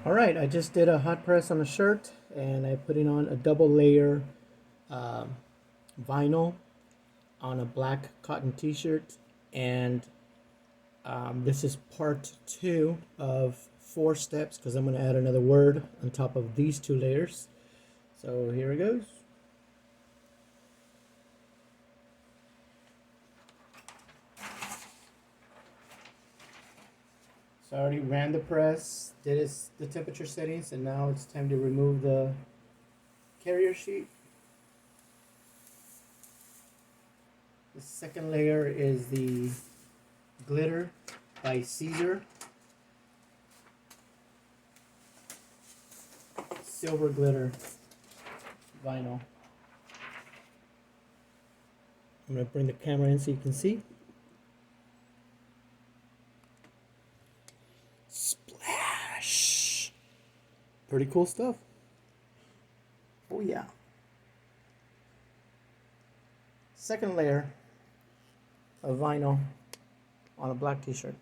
Alright, I just did a hot press on a shirt and I put it on a double layer vinyl on a black cotton t-shirt, and this is part 2 of 4 steps because I'm going to add another word on top of these 2 layers. So here it goes. So I already ran the press, did the temperature settings, and now it's time to remove the carrier sheet. The second layer is the glitter by Caesar. Silver glitter vinyl. I'm going to bring the camera in so you can see. Splash! Pretty cool stuff. Oh yeah. Second layer of vinyl on a black t-shirt.